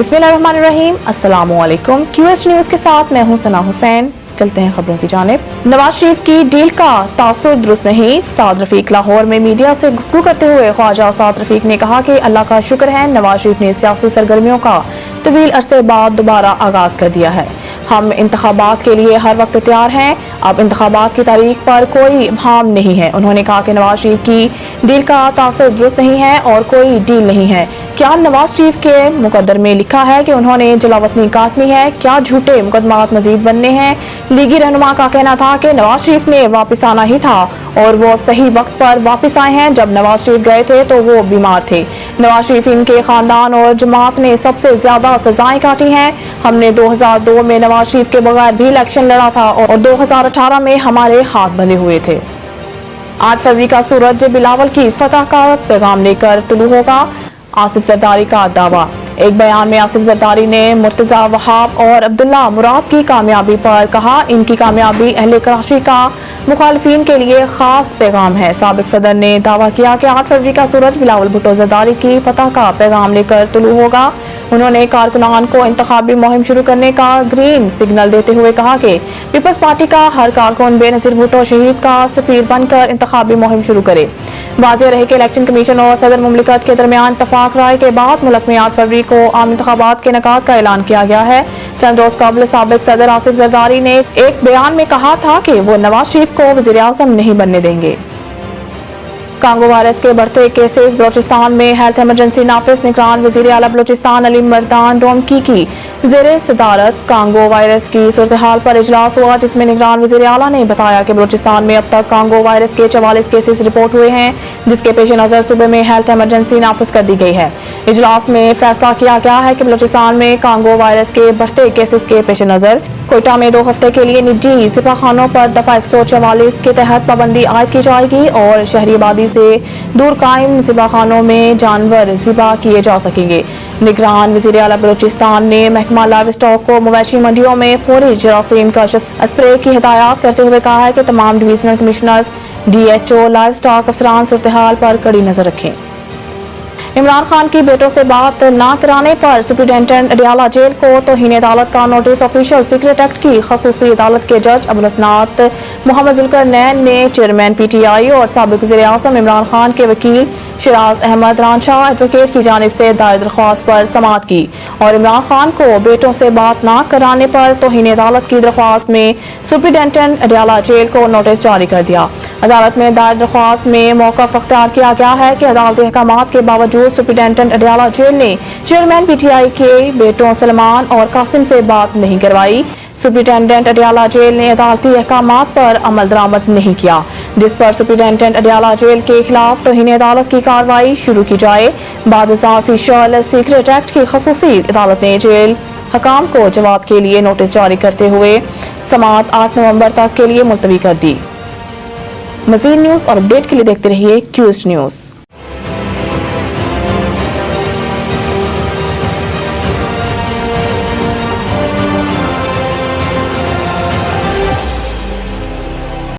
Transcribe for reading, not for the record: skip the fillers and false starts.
बिस्मिल्लाहिर्रहमानिर्रहीम, अस्सलामुअलैकुम। QS news के साथ मैं हूं सना हुसैन। चलते हैं खबरों की जानिब। नवाज शरीफ की डील का तासुर दुरुस्त नहीं। साद रफीक लाहौर में मीडिया से गुफ्तगू करते हुए ख्वाजा साद रफीक ने कहा कि अल्लाह का शुक्र है नवाज शरीफ ने सियासी सरगर्मियों का तवील अरसे बाद दोबारा आगाज कर दिया है। हम इंतखाबात के लिए हर वक्त तैयार हैं। अब इंतखाबात की तारीख पर कोई इब्हाम नहीं है। उन्होंने कहा कि नवाज शरीफ की डील का तासुर दुरुस्त नहीं है और कोई डील नहीं है। क्या नवाज शरीफ के मुकद्दर में लिखा है कि उन्होंने जलावतनी काटनी है? क्या झूठे मुकदमात मजीद बनने हैं? लीगी रहनुमा का कहना था कि नवाज शरीफ ने वापस आना ही था और वो सही वक्त पर वापस आए हैं। जब नवाज शरीफ गए थे तो वो बीमार थे। नवाज शरीफ इनके खानदान और जमात ने सबसे ज्यादा सजाएं काटी हैं। हमने 2002 में नवाज शरीफ के बगैर भी इलेक्शन लड़ा था और 2018 में हमारे हाथ बंधे हुए थे। 8 फरवरी का सूरज बिलावल की फतह का पैगाम लेकर तुलू होगा। आसिफ जरदारी का दावा। एक बयान में आसिफ जरदारी ने मुर्तजा वहाब और अब्दुल्ला मुराद की कामयाबी पर कहा, इनकी कामयाबी अहले कराची का मुखालिफिन के लिए खास पैगाम है। साबिक सदर ने दावा किया कि 8 फरवरी का सूरज बिलावल भुट्टो जरदारी की फतह का पैगाम लेकर तुलू होगा। उन्होंने कारकुनान को इंतखाबी मुहिम शुरू करने का ग्रीन सिग्नल देते हुए कहा कि पीपल्स पार्टी का हर कारकुन बेनजीर भुट्टो शहीद का सफीर बनकर इंतखाबी मुहिम शुरू करे। वाज़ेह रहे कि इलेक्शन कमीशन और सदर मुमलिकत के दरमियान इत्तफाक राय के बाद मुल्क में 8 फरवरी को आम इंतखाबात के इनेकाद का ऐलान किया गया है। चंद रोज कबल साबिक सदर आसिफ जरदारी ने एक बयान में कहा था कि वो नवाज शरीफ को वज़ीर आज़म नहीं बनने देंगे। कांगो वायरस के बढ़ते केसेस। बलोचिस्तान में हेल्थ इमरजेंसी नाफिज। निगरान वज़ीर आला बलोचिस्तान अली मर्दान रोमकी की ज़ेरे सदारत कांगो वायरस की सूरत हाल पर इजलास हुआ, जिसमें निगरान वज़ीर आला ने बताया कि बलोचिस्तान में अब तक कांगो वायरस के 44 केसेस रिपोर्ट हुए हैं, जिसके पेश नज़र सूबे में हेल्थ इमरजेंसी नाफिज कर दी गई है। इजलास में फैसला किया गया है कि बलोचिस्तान में कांगो वायरस के बढ़ते केसेस के पेश नज़र कोयटा में 2 हफ्ते के लिए निजी ज़िबाखानों पर दफा 144 के तहत पाबंदी आयद की जाएगी और शहरी आबादी से दूर कायम ज़िबाखानों में जानवर ज़िबा किए जा सकेंगे। निगरान वज़ीर आला बलोचिस्तान ने महकमा लाइव स्टॉक को मवेशी मंडियों में फौरी जरासीम का स्प्रे की हिदायत करते हुए कहा है कि तमाम divisional commissioners, DHO, livestock अफसरान सूरत हाल पर कड़ी नजर रखें। इमरान खान की बेटों से बात न कराने पर सुप्रिंटेंडेंट अडियाला जेल को तौहीन अदालत का नोटिस। ऑफिशियल सीक्रेट एक्ट की खसूसी अदालत के जज अबुल हसनात मोहम्मद जुल्करनैन ने चेयरमैन PTI और साबिक वज़ीर आज़म इमरान खान के वकील शिराज अहमद रानशाह एडवोकेट की जानिब से दायर दरख्वास्त पर समाअत की और इमरान खान को बेटों से बात न कराने पर तौहीन अदालत की दरख्वास्त में सुप्रिंटेंडेंट अडियाला जेल को नोटिस जारी कर दिया। अदालत में दायर दरख्वास्त में मौक़िफ़ अख्तियार किया गया है कि अदालती अहकामात के बावजूद सुप्रिंटेंडेंट अडियाला जेल ने चेयरमैन PTI के बेटों सलमान और कासिम से बात नहीं करवाई। सुप्रिंटेंडेंट अडियाला जेल ने अदालती अहकामात पर अमल दरामद नहीं किया, जिस पर सुप्रिंटेंडेंट अडियाला जेल के खिलाफ तौहीन अदालत की कार्रवाई शुरू की जाए। बाद ऑफिशियल सीक्रेट एक्ट की खसूसी अदालत ने जेल हकाम को जवाब के लिए नोटिस जारी करते हुए समाअत 8 नवंबर तक के लिए मुलतवी कर दी। मज़ीद न्यूज़ और अपडेट के लिए देखते रहिए QS न्यूज़।